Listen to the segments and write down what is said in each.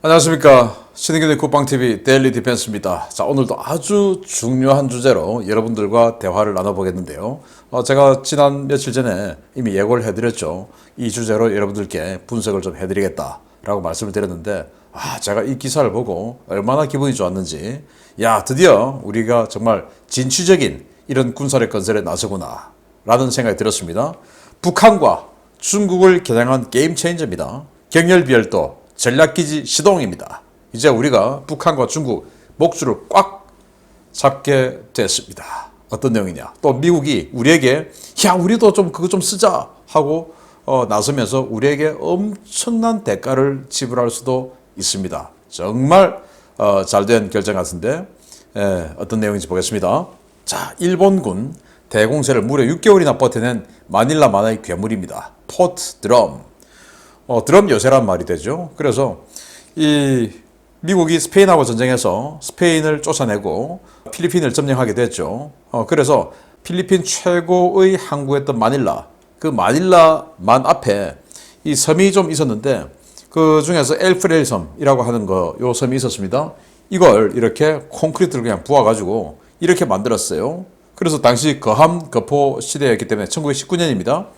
안녕하십니까. 신의균의 국방TV 데일리 디펜스입니다. 자, 오늘도 아주 중요한 주제로 여러분들과 대화를 나눠보겠는데요. 제가 지난 며칠 전에 이미 예고를 해드렸죠. 이 주제로 여러분들께 분석을 좀 해드리겠다라고 말씀을 드렸는데, 제가 이 기사를 보고 얼마나 기분이 좋았는지, 드디어 우리가 정말 진취적인 이런 군사력 건설에 나서구나 라는 생각이 들었습니다. 북한과 중국을 겨냥한 게임 체인저입니다. 경렬비열도 전략기지 시동입니다. 이제 우리가 북한과 중국 목줄을 꽉 잡게 됐습니다. 어떤 내용이냐? 또 미국이 우리에게 우리도 좀 그거 좀 쓰자 하고 나서면서 우리에게 엄청난 대가를 지불할 수도 있습니다. 정말 잘된 결정 같은데 어떤 내용인지 보겠습니다. 자, 일본군 대공세를 무려 6개월이나 버텨낸 마닐라 만화의 괴물입니다. 포트 드럼. 드럼 요새란 말이 되죠. 그래서 이 미국이 스페인하고 전쟁해서 스페인을 쫓아내고 필리핀을 점령하게 됐죠. 그래서 필리핀 최고의 항구였던 마닐라, 그 마닐라만 앞에 이 섬이 좀 있었는데 그 중에서 엘프레일 섬이라고 하는 요 섬이 있었습니다. 이걸 이렇게 콘크리트를 그냥 부어가지고 이렇게 만들었어요. 그래서 당시 거함 거포 시대였기 때문에 1919년입니다.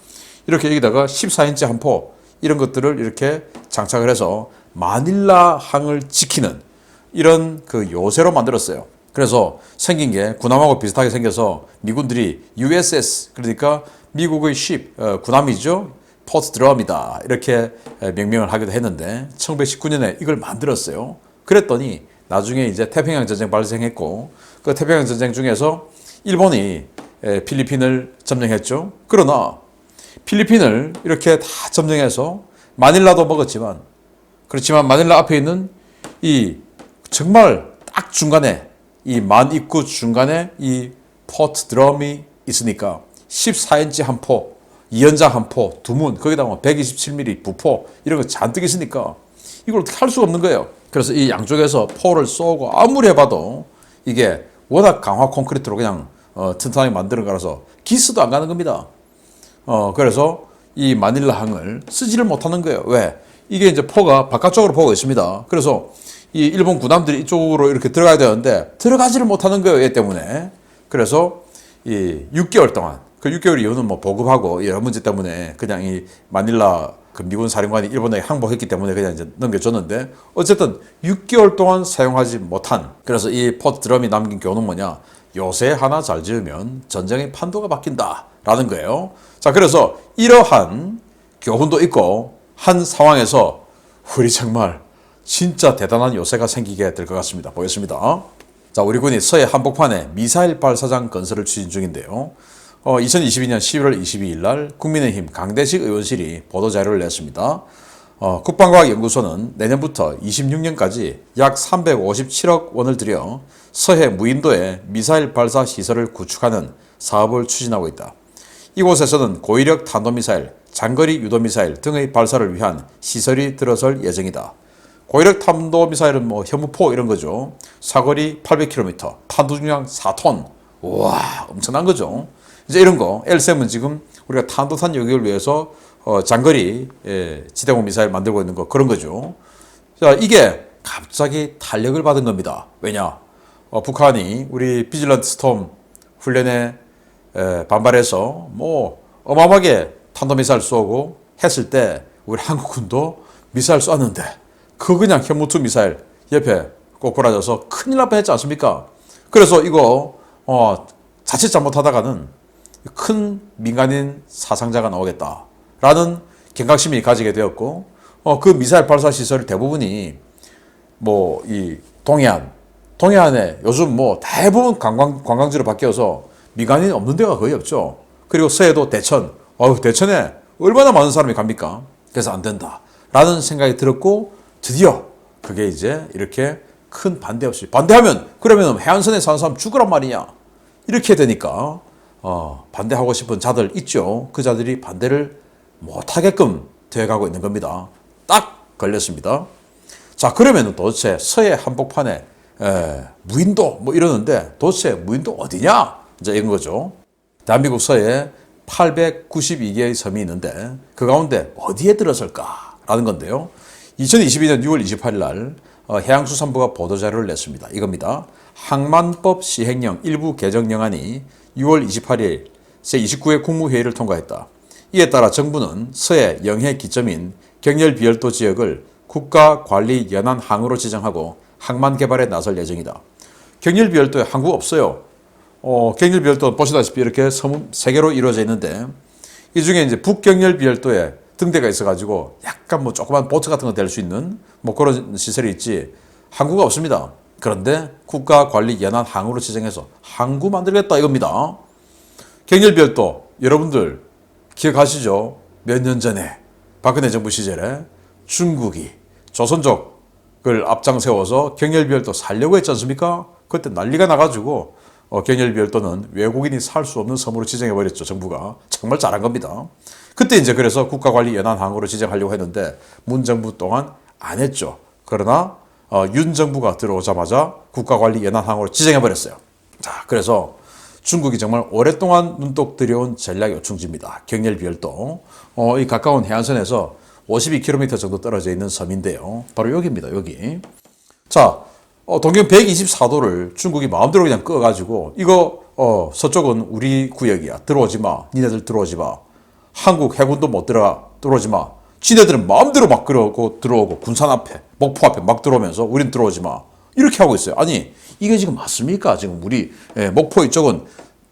이렇게 여기다가 14인치 한 포 이런 것들을 이렇게 장착을 해서 마닐라 항을 지키는 이런 그 요새로 만들었어요. 그래서 생긴 게 군함하고 비슷하게 생겨서 미군들이 USS, 그러니까 미국의 군함이죠. 포트 드럼이다 이렇게 명명을 하기도 했는데 1919년에 이걸 만들었어요. 그랬더니 나중에 이제 태평양 전쟁 발생했고 그 태평양 전쟁 중에서 일본이 필리핀을 점령했죠. 그러나 필리핀을 이렇게 다 점령해서 마닐라도 먹었지만, 그렇지만 마닐라 앞에 있는 이 정말 딱 중간에 이 만 입구 중간에 이 포트 드럼이 있으니까 14인치 한 포, 2연장 한 포, 두문, 거기다가 127mm 부포 이런 거 잔뜩 있으니까 이걸 어떻게 할 수가 없는 거예요. 그래서 이 양쪽에서 포를 쏘고 아무리 해봐도 이게 워낙 강화 콘크리트로 그냥 튼튼하게 만드는 거라서 기스도 안 가는 겁니다. 그래서 이 마닐라 항을 쓰지를 못하는 거예요. 왜? 이게 이제 포가 바깥쪽으로 포가 있습니다. 그래서 이 일본 군함들이 이쪽으로 이렇게 들어가야 되는데 들어가지를 못하는 거예요. 얘 때문에. 그래서 이 6개월 동안, 그 6개월 이후는 뭐 보급하고 여러 문제 때문에 그냥 이 마닐라 그 미군 사령관이 일본에게 항복했기 때문에 그냥 이제 넘겨줬는데 어쨌든 6개월 동안 사용하지 못한, 그래서 이 포트 드럼이 남긴 교훈은 뭐냐? 요새 하나 잘 지으면 전쟁의 판도가 바뀐다 라는 거예요. 자, 그래서 이러한 교훈도 있고 한 상황에서 우리 정말 진짜 대단한 요새가 생기게 될 것 같습니다. 보겠습니다. 자, 우리 군이 서해 한복판에 미사일 발사장 건설을 추진 중인데요. 2022년 11월 22일 날 국민의힘 강대식 의원실이 보도자료를 냈습니다. 국방과학연구소는 내년부터 26년까지 약 357억 원을 들여 서해 무인도에 미사일 발사 시설을 구축하는 사업을 추진하고 있다. 이곳에서는 고위력 탄도미사일, 장거리 유도미사일 등의 발사를 위한 시설이 들어설 예정이다. 고위력 탄도미사일은 뭐 현무포 이런 거죠. 사거리 800km, 탄두 중량 4톤. 와, 엄청난 거죠. 이제 이런 거, L7은 지금 우리가 탄도탄 요격을 위해서 장거리 지대공 미사일 만들고 있는 거, 그런 거죠. 자, 이게 갑자기 탄력을 받은 겁니다. 왜냐? 북한이 우리 비질런트 스톰 훈련에 반발해서 뭐 어마어마하게 탄도미사일 쏘고 했을 때 우리 한국군도 미사일 쐈는데 그 그냥 현무2 미사일 옆에 꼬꾸라져서 큰일 날 뻔했지 않습니까? 그래서 이거 자칫 잘못하다가는 큰 민간인 사상자가 나오겠다라는 경각심이 가지게 되었고 그 미사일 발사 시설 대부분이 뭐 이 동해안에 요즘 뭐 대부분 관광지로 바뀌어서 민간인이 없는 데가 거의 없죠. 그리고 서해도 대천, 대천에 얼마나 많은 사람이 갑니까? 그래서 안 된다라는 생각이 들었고 드디어 그게 이제 이렇게 큰 반대 없이, 반대하면 그러면 해안선에 사는 사람 죽으란 말이냐 이렇게 되니까 반대하고 싶은 자들 있죠. 그 자들이 반대를 못하게끔 되어가고 있는 겁니다. 딱 걸렸습니다. 자, 그러면 도대체 서해 한복판에 무인도 뭐 이러는데 도대체 무인도 어디냐? 이제 이런 거죠. 대한민국 서해에 892개의 섬이 있는데 그 가운데 어디에 들어설까라는 건데요. 2022년 6월 28일 날 해양수산부가 보도자료를 냈습니다. 이겁니다. 항만법 시행령 일부 개정령안이 6월 28일 제29회 국무회의를 통과했다. 이에 따라 정부는 서해 영해 기점인 경렬비열도 지역을 국가관리연안항으로 지정하고 항만 개발에 나설 예정이다. 경렬비열도에 항구가 없어요. 경렬비열도 보시다시피 이렇게 섬 3개로 이루어져 있는데 이 중에 이제 북경렬비열도에 등대가 있어가지고 약간 뭐 조그만 보트 같은 거 될 수 있는 뭐 그런 시설이 있지 항구가 없습니다. 그런데 국가관리연안항으로 지정해서 항구 만들겠다 이겁니다. 경렬비열도 여러분들 기억하시죠? 몇 년 전에 박근혜 정부 시절에 중국이 조선족을 앞장 세워서 경렬비열도 살려고 했지 않습니까? 그때 난리가 나가지고 경렬비열도는 외국인이 살 수 없는 섬으로 지정해버렸죠. 정부가. 정말 잘한 겁니다. 그때 이제 그래서 국가관리연안항으로 지정하려고 했는데 문 정부 동안 안 했죠. 그러나 윤 정부가 들어오자마자 국가관리연안항으로 지정해버렸어요. 자, 그래서 중국이 정말 오랫동안 눈독 들여온 전략 요충지입니다. 경렬비열도. 이 가까운 해안선에서 52km 정도 떨어져 있는 섬인데요. 바로 여기입니다. 여기. 자, 동경 124도를 중국이 마음대로 그냥 꺼가지고 이거 서쪽은 우리 구역이야. 들어오지 마. 니네들 들어오지 마. 한국 해군도 못 들어오지 마. 지네들은 마음대로 막 들어오고 군산 앞에, 목포 앞에 막 들어오면서 우린 들어오지 마. 이렇게 하고 있어요. 아니 이게 지금 맞습니까? 지금 우리 목포 이쪽은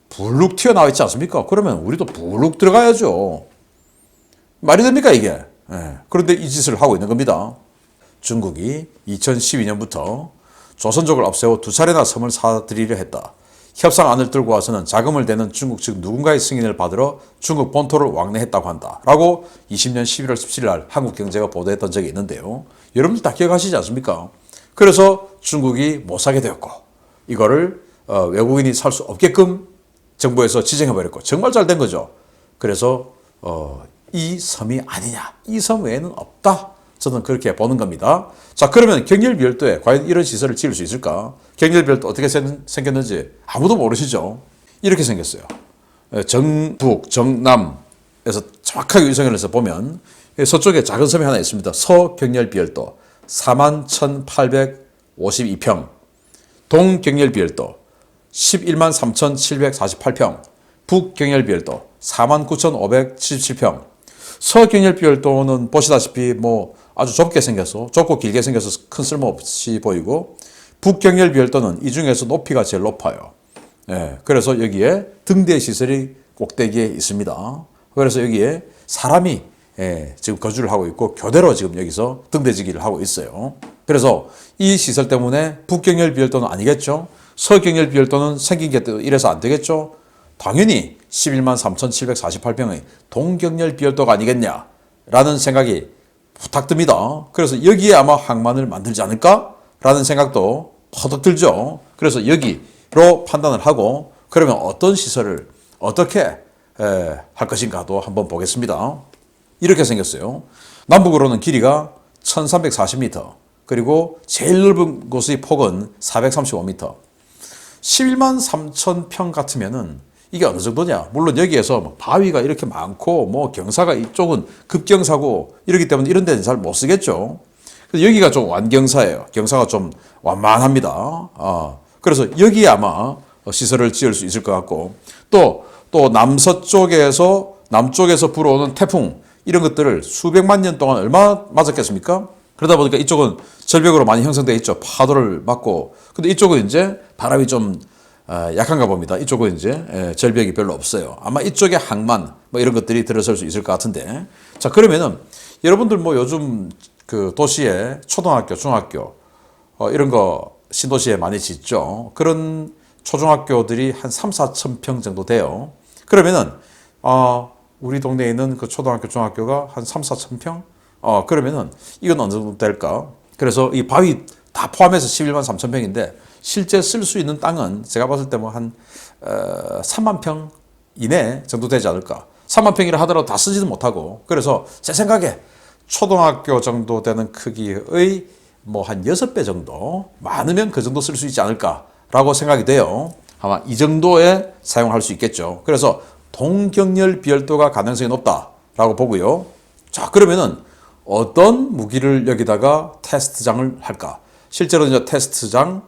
불룩 튀어나와 있지 않습니까? 그러면 우리도 불룩 들어가야죠. 말이 됩니까 이게? 그런데 이 짓을 하고 있는 겁니다. 중국이 2012년부터 조선족을 앞세워 2차례나 섬을 사들이려 했다. 협상안을 들고 와서는 자금을 대는 중국 측 누군가의 승인을 받으러 중국 본토를 왕래했다고 한다. 라고 20년 11월 17일 날 한국경제가 보도했던 적이 있는데요. 여러분들 다 기억하시지 않습니까? 그래서 중국이 못 사게 되었고 이거를 외국인이 살 수 없게끔 정부에서 지정해버렸고 정말 잘 된 거죠. 그래서 이 섬이 아니냐. 이 섬 외에는 없다. 저는 그렇게 보는 겁니다. 자, 그러면 경렬비열도에 과연 이런 시설을 지을 수 있을까? 경렬비열도 어떻게 생겼는지 아무도 모르시죠? 이렇게 생겼어요. 정북, 정남에서 정확하게 위성을 해서 보면 서쪽에 작은 섬이 하나 있습니다. 서경렬비열도 41,852평, 동경렬비열도 11만 3,748평, 북경렬비열도 49,577평. 서경렬비열도는 보시다시피 뭐 아주 좁게 생겨서 좁고 길게 생겨서 큰 쓸모없이 보이고 북경렬비열도는 이 중에서 높이가 제일 높아요. 그래서 여기에 등대 시설이 꼭대기에 있습니다. 그래서 여기에 사람이 지금 거주를 하고 있고 교대로 지금 여기서 등대지기를 하고 있어요. 그래서 이 시설 때문에 북경렬비열도는 아니겠죠. 서경렬비열도는 생긴 게 이래서 안 되겠죠. 당연히 11만 3,748평의 동경렬비열도가 아니겠냐라는 생각이 부탁 듭니다. 그래서 여기에 아마 항만을 만들지 않을까라는 생각도 퍼뜩 들죠. 그래서 여기로 판단을 하고 그러면 어떤 시설을 어떻게 할 것인가도 한번 보겠습니다. 이렇게 생겼어요. 남북으로는 길이가 1340m 그리고 제일 넓은 곳의 폭은 435m 11만 3천 평 같으면은 이게 어느 정도냐? 물론 여기에서 바위가 이렇게 많고 뭐 경사가 이쪽은 급경사고 이러기 때문에 이런 데는 잘 못 쓰겠죠. 그래서 여기가 좀 완경사예요. 경사가 좀 완만합니다. 그래서 여기에 아마 시설을 지을 수 있을 것 같고 또 남서쪽에서 남쪽에서 불어오는 태풍 이런 것들을 수백만 년 동안 얼마 맞았겠습니까? 그러다 보니까 이쪽은 절벽으로 많이 형성되어 있죠. 파도를 맞고. 근데 이쪽은 이제 바람이 좀 약한가 봅니다. 이쪽은 이제 절벽이 별로 없어요. 아마 이쪽에 항만 뭐 이런 것들이 들어설 수 있을 것 같은데. 자, 그러면은 여러분들 뭐 요즘 그 도시에 초등학교, 중학교 이런 거 신도시에 많이 짓죠. 그런 초중학교들이 한 3, 4천 평 정도 돼요. 그러면은 우리 동네에 있는 그 초등학교, 중학교가 한 3, 4천 평? 그러면은 이건 어느 정도 될까? 그래서 이 바위 다 포함해서 11만 3천 평인데 실제 쓸 수 있는 땅은 제가 봤을 때 뭐 한 3만 평 이내 정도 되지 않을까. 3만 평이라 하더라도 다 쓰지도 못하고 그래서 제 생각에 초등학교 정도 되는 크기의 뭐 한 6배 정도 많으면 그 정도 쓸 수 있지 않을까라고 생각이 돼요. 아마 이 정도에 사용할 수 있겠죠. 그래서 동경렬비열도가 가능성이 높다라고 보고요. 자, 그러면은 어떤 무기를 여기다가 테스트장을 할까? 실제로 이제 테스트장이라고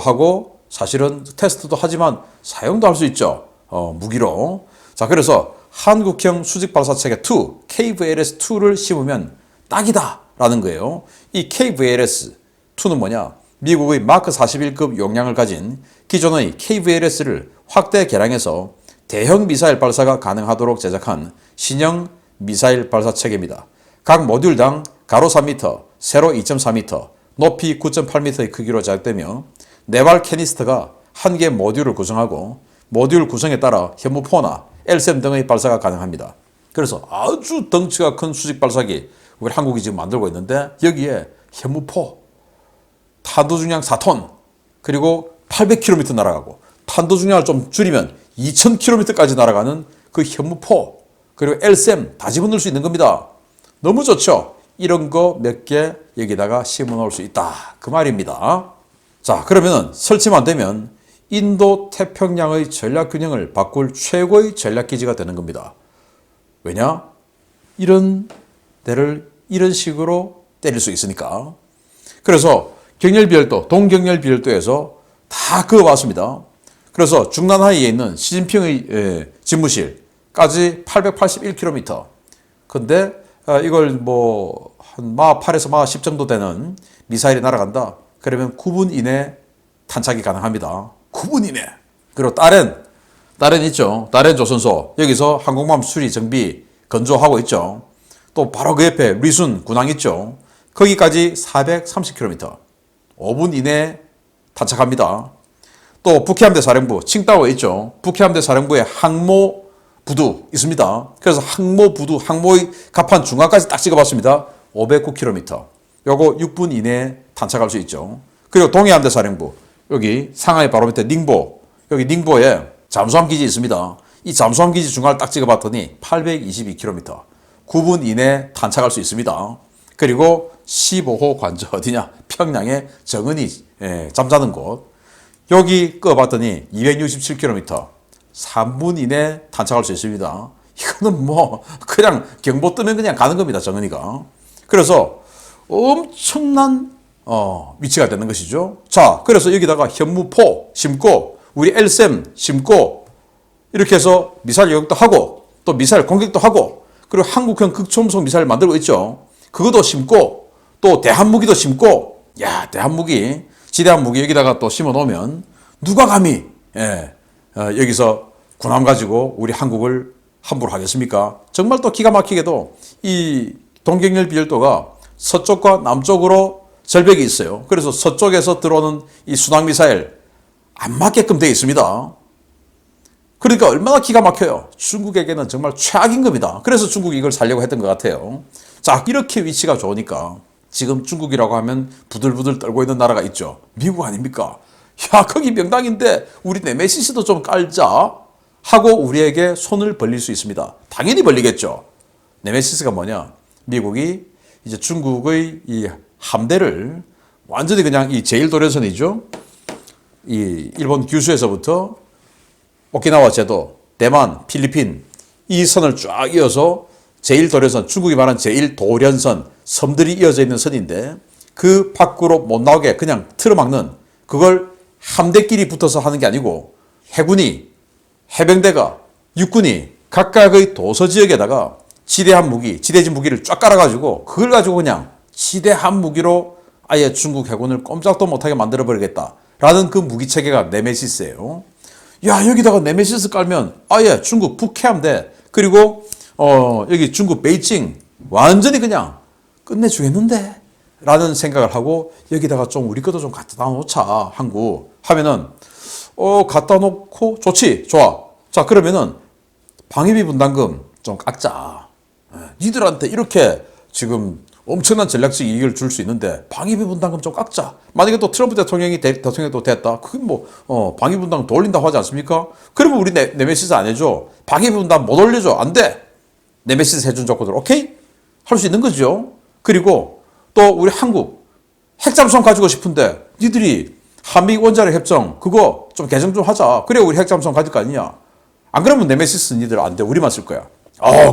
하고 사실은 테스트도 하지만 사용도 할 수 있죠. 무기로. 자, 그래서 한국형 수직 발사체계 2, KVLS-2를 심으면 딱이다 라는 거예요. 이 KVLS-2는 뭐냐? 미국의 마크 41급 용량을 가진 기존의 KVLS를 확대 개량해서 대형 미사일 발사가 가능하도록 제작한 신형 미사일 발사 체계입니다. 각 모듈당 가로 3m, 세로 2.4m, 높이 9.8m의 크기로 제작되며 네발 캐니스터가 한 개 모듈을 구성하고 모듈 구성에 따라 현무포나 LSAM 등의 발사가 가능합니다. 그래서 아주 덩치가 큰 수직 발사기 우리 한국이 지금 만들고 있는데 여기에 현무포, 탄도 중량 4톤, 그리고 800km 날아가고 탄도 중량을 좀 줄이면 2000km까지 날아가는 그 현무포, 그리고 LSAM 다 집어넣을 수 있는 겁니다. 너무 좋죠? 이런 거 몇 개 여기다가 심어 놓을 수 있다. 그 말입니다. 자, 그러면 설치만 되면 인도 태평양의 전략 균형을 바꿀 최고의 전략 기지가 되는 겁니다. 왜냐? 이런 데를 이런 식으로 때릴 수 있으니까. 그래서 경렬비열도, 동경렬비열도에서 다 그어봤습니다. 그래서 중난하이에 있는 시진핑의 집무실까지 881km. 근데 이걸 뭐 한 마 8에서 마 10 정도 되는 미사일이 날아간다. 그러면 9분 이내 탄착이 가능합니다. 9분 이내. 그리고 다롄 있죠. 다롄 조선소. 여기서 항공모함 수리 정비 건조하고 있죠. 또 바로 그 옆에 리순 군항 있죠. 거기까지 430km. 5분 이내 탄착합니다. 또 북해함대 사령부 칭다오에 있죠. 북해함대 사령부에 항모 부두 있습니다. 그래서 항모 부두, 항모의 갑판 중앙까지 딱 찍어봤습니다. 509km. 요거 6분 이내에 탄착할 수 있죠. 그리고 동해함대 사령부 여기 상하이 바로 밑에 닝보, 여기 닝보에 잠수함 기지 있습니다. 이 잠수함 기지 중앙을 딱 찍어봤더니 822km. 9분 이내에 탄착할 수 있습니다. 그리고 15호 관저 어디냐? 평양의 정은이 잠자는 곳. 여기 꺼봤더니 267km. 3분 이내 탄착할 수 있습니다. 이거는 뭐 그냥 경보 뜨면 그냥 가는 겁니다. 정은이가. 그래서 엄청난 위치가 되는 것이죠. 자, 그래서 여기다가 현무포 심고 우리 LSAM 심고 이렇게 해서 미사일 요격도 하고 또 미사일 공격도 하고 그리고 한국형 극초음속 미사일 만들고 있죠. 그것도 심고 또 대한무기도 심고, 야, 대한무기, 지대한 무기 여기다가 또 심어 놓으면 누가 감히 여기서 군함 가지고 우리 한국을 함부로 하겠습니까? 정말 또 기가 막히게도 이 동경열 비열도가 서쪽과 남쪽으로 절벽이 있어요. 그래서 서쪽에서 들어오는 이 순항미사일 안 맞게끔 되어 있습니다. 그러니까 얼마나 기가 막혀요. 중국에게는 정말 최악인 겁니다. 그래서 중국이 이걸 살려고 했던 것 같아요. 자, 이렇게 위치가 좋으니까 지금 중국이라고 하면 부들부들 떨고 있는 나라가 있죠. 미국 아닙니까? 야, 거기 명당인데 우리 네메시스도 좀 깔자 하고 우리에게 손을 벌릴 수 있습니다. 당연히 벌리겠죠. 네메시스가 뭐냐? 미국이 이제 중국의 이 함대를 완전히 그냥 이 제1도련선이죠. 이 일본 규슈에서부터 오키나와 제도, 대만, 필리핀 이 선을 쫙 이어서 제1도련선, 중국이 말하는 제1도련선 섬들이 이어져 있는 선인데 그 밖으로 못 나오게 그냥 틀어막는, 그걸 함대끼리 붙어서 하는 게 아니고 해군이, 해병대가, 육군이 각각의 도서지역에다가 지대한 무기, 지대진 무기를 쫙 깔아가지고 그걸 가지고 그냥 지대한 무기로 아예 중국 해군을 꼼짝도 못하게 만들어버리겠다라는 그 무기체계가 네메시스예요. 야, 여기다가 네메시스 깔면 아예 중국 북해함대, 그리고 여기 중국 베이징 완전히 그냥 끝내주겠는데? 라는 생각을 하고 여기다가 좀 우리 것도 좀 갖다 놓자, 한국 하면은 갖다 놓고 좋지, 좋아. 자, 그러면은 방위비 분담금 좀 깎자. 니들한테 이렇게 지금 엄청난 전략적 이익을 줄 수 있는데 방위비 분담금 좀 깎자. 만약에 또 트럼프 대통령이 또 됐다. 그게 뭐 방위비 분담금 더 올린다고 하지 않습니까? 그러면 우리 네메시스 안 해줘. 방위비 분담금 못 올려줘. 안 돼. 네메시스 해준 조건들 오케이? 할 수 있는 거죠. 그리고 또 우리 한국 핵잠수함 가지고 싶은데 니들이 한미 원자력 협정 그거 좀 개정 좀 하자. 그래 우리 핵잠수함 가질 거 아니냐. 안 그러면 네메시스 니들 안 돼. 우리만 쓸 거야.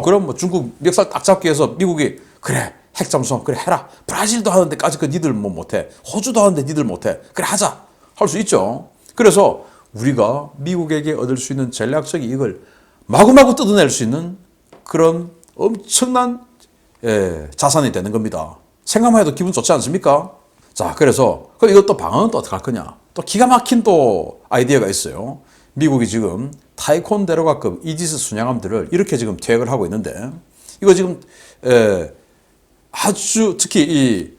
그럼 뭐 중국 멱살 딱 잡기 위해서 미국이 그래 핵 잠수함 그래 해라. 브라질도 하는데까지 그 니들 뭐 못해. 호주도 하는데 니들 못해. 그래 하자. 할 수 있죠. 그래서 우리가 미국에게 얻을 수 있는 전략적 이익을 마구마구 뜯어낼 수 있는 그런 엄청난 자산이 되는 겁니다. 생각만 해도 기분 좋지 않습니까? 자, 그래서 그럼 이것도 방안은 또 어떻게 할 거냐? 또 기가 막힌 또 아이디어가 있어요. 미국이 지금 타이콘데로가급 이지스 순양함들을 이렇게 지금 계획을 하고 있는데 이거 지금 아주 특히 이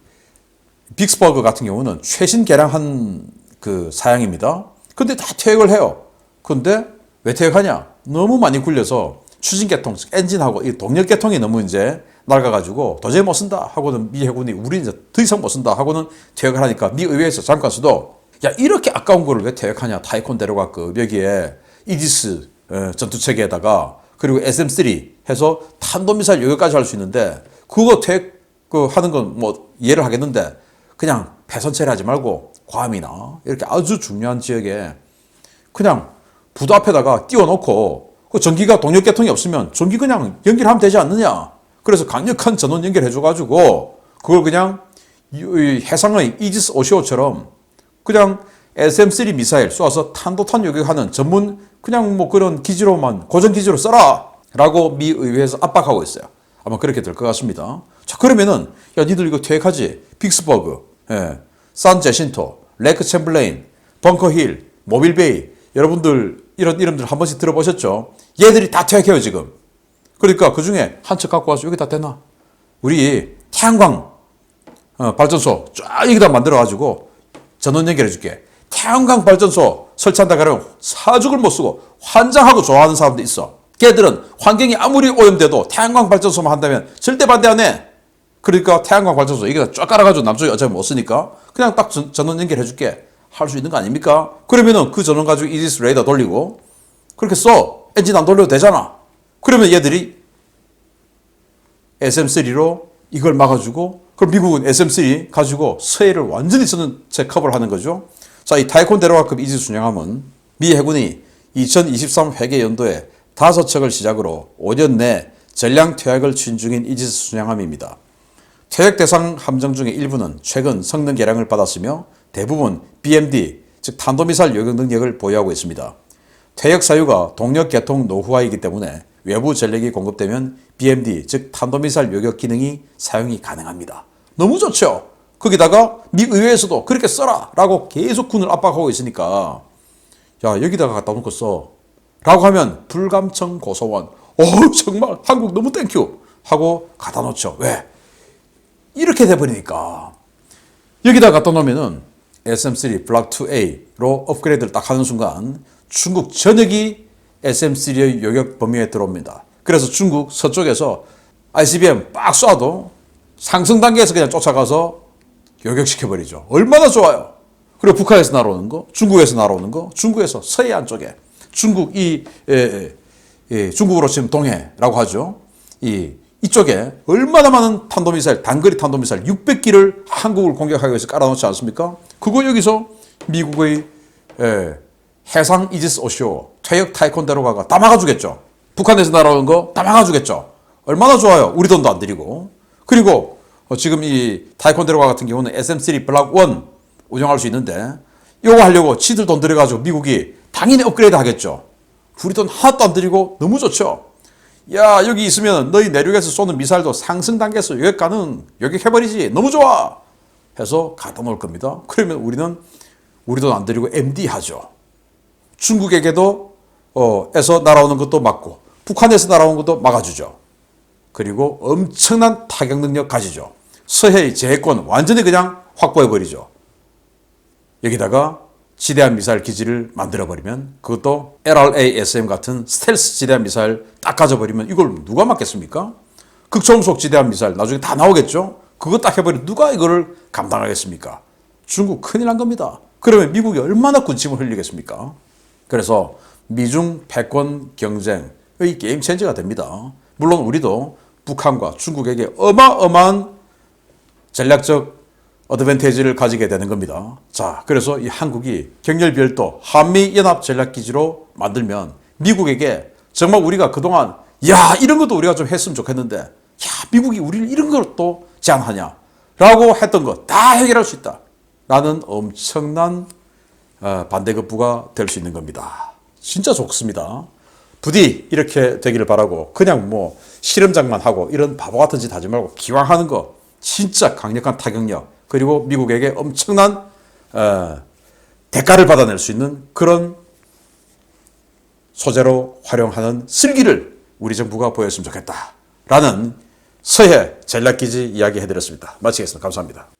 빅스버그 같은 경우는 최신 개량한 그 사양입니다. 근데 다 퇴역을 해요. 근데 왜 퇴역하냐? 너무 많이 굴려서 추진계통, 엔진하고 이 동력계통이 너무 이제 낡아가지고 도저히 못 쓴다 하고는 미 해군이 우리 이제 더 이상 못 쓴다 하고는 퇴역을 하니까 미 의회에서 잠깐 수도 야 이렇게 아까운 거를 왜 퇴역하냐? 타이콘데로가급 여기에 이지스 전투체계에다가 그리고 SM-3 해서 탄도미사일 요격까지 할 수 있는데 그거 퇴역 하는 건 뭐 이해를 하겠는데 그냥 패선 처리하지 말고 괌이나 이렇게 아주 중요한 지역에 그냥 부도 앞에다가 띄워놓고 그 전기가 동력계통이 없으면 전기 그냥 연결하면 되지 않느냐. 그래서 강력한 전원 연결해줘가지고 그걸 그냥 해상의 이지스 오시오처럼 그냥 SM-3 미사일 쏘아서 탄도탄 요격하는 전문 그냥 뭐 그런 기지로만 고정 기지로 써라 라고 미 의회에서 압박하고 있어요. 아마 그렇게 될 것 같습니다. 자 그러면은 야 니들 이거 퇴역하지? 빅스버그, 산 제신토, 레크 챔블레인, 벙커힐, 모빌베이 여러분들 이런 이름들 한 번씩 들어보셨죠? 얘들이 다 퇴역해요 지금. 그러니까 그 중에 한 척 갖고 와서 여기다 대놔. 우리 태양광 발전소 쫙 여기다 만들어가지고 전원 연결해줄게. 태양광 발전소 설치한다 그러면 사죽을 못 쓰고 환장하고 좋아하는 사람도 있어. 걔들은 환경이 아무리 오염돼도 태양광 발전소만 한다면 절대 반대 안 해. 그러니까 태양광 발전소 여기다 쫙 깔아가지고 남쪽에 어차피 못 쓰니까 그냥 딱 전원 연결해줄게. 할 수 있는 거 아닙니까? 그러면은 그 전원 가지고 이지스 레이더 돌리고 그렇게 써. 엔진 안 돌려도 되잖아. 그러면 얘들이 SM-3로 이걸 막아주고 그럼 미국은 SM-3 가지고 서해를 완전히 전체 커버를 하는 거죠. 자, 이 타이콘데로가급 이지스 순양함은 미 해군이 2023 회계 연도에 5척을 시작으로 5년 내 전량 퇴역을 추진 중인 이지스 순양함입니다. 퇴역 대상 함정 중에 일부는 최근 성능 개량을 받았으며 대부분 BMD, 즉 탄도미사일 요격 능력을 보유하고 있습니다. 퇴역 사유가 동력 개통 노후화이기 때문에 외부 전력이 공급되면 BMD, 즉 탄도미사일 요격 기능이 사용이 가능합니다. 너무 좋죠? 거기다가 미 의회에서도 그렇게 써라! 라고 계속 군을 압박하고 있으니까 야 여기다가 갖다 놓고 써 라고 하면 불감청 고소원 정말 한국 너무 땡큐 하고 갖다 놓죠. 왜? 이렇게 돼버리니까 여기다 갖다 놓으면은 SM-3 블락 2A로 업그레이드를 딱 하는 순간 중국 전역이 SM-3의 요격 범위에 들어옵니다. 그래서 중국 서쪽에서 ICBM 빡 쏴도 상승 단계에서 그냥 쫓아가서 요격시켜버리죠. 얼마나 좋아요. 그리고 북한에서 날아오는 거, 중국에서 날아오는 거, 중국에서 서해안 쪽에 중국 중국으로 치면 동해라고 하죠. 이쪽에 얼마나 많은 탄도미사일, 단거리 탄도미사일 600기를 한국을 공격하기 위해서 깔아놓지 않습니까? 그거 여기서 미국의 해상 이지스 오시오, 퇴역 타이콘데로가가 다 막아주겠죠. 북한에서 날아오는 거 다 막아주겠죠. 얼마나 좋아요. 우리 돈도 안 들이고. 그리고 지금 이 타이콘데로가 같은 경우는 SM-3 블락 1 운영할 수 있는데 이거 하려고 지들 돈 들여가지고 미국이 당연히 업그레이드 하겠죠. 우리 돈 하나도 안 들이고 너무 좋죠. 야 여기 있으면 너희 내륙에서 쏘는 미사일도 상승 단계에서 요격해버리지. 너무 좋아. 해서 갖다 놓을 겁니다. 그러면 우리는 우리 돈 안 들이고 MD 하죠. 중국에게도 에서 날아오는 것도 막고 북한에서 날아오는 것도 막아주죠. 그리고 엄청난 타격 능력 가지죠. 서해의 제해권 완전히 그냥 확보해버리죠. 여기다가 지대한 미사일 기지를 만들어버리면 그것도 LRA-SM 같은 스텔스 지대한 미사일 딱 가져버리면 이걸 누가 막겠습니까? 극초음속 지대한 미사일 나중에 다 나오겠죠? 그거 딱 해버리면 누가 이거를 감당하겠습니까? 중국 큰일 난 겁니다. 그러면 미국이 얼마나 군침을 흘리겠습니까? 그래서 미중 패권 경쟁의 게임 체인저가 됩니다. 물론 우리도 북한과 중국에게 어마어마한 전략적 어드밴티지를 가지게 되는 겁니다. 자, 그래서 이 한국이 경렬별도 한미연합 전략기지로 만들면 미국에게 정말 우리가 그동안 야, 이런 것도 우리가 좀 했으면 좋겠는데, 야, 미국이 우리를 이런 걸 또 제안하냐? 라고 했던 거 다 해결할 수 있다. 라는 엄청난 반대급부가 될 수 있는 겁니다. 진짜 좋습니다. 부디 이렇게 되기를 바라고, 그냥 뭐 실험장만 하고 이런 바보 같은 짓 하지 말고 기왕 하는 거 진짜 강력한 타격력, 그리고 미국에게 엄청난 대가를 받아낼 수 있는 그런 소재로 활용하는 슬기를 우리 정부가 보였으면 좋겠다 라는 서해 전략기지 이야기 해드렸습니다. 마치겠습니다. 감사합니다.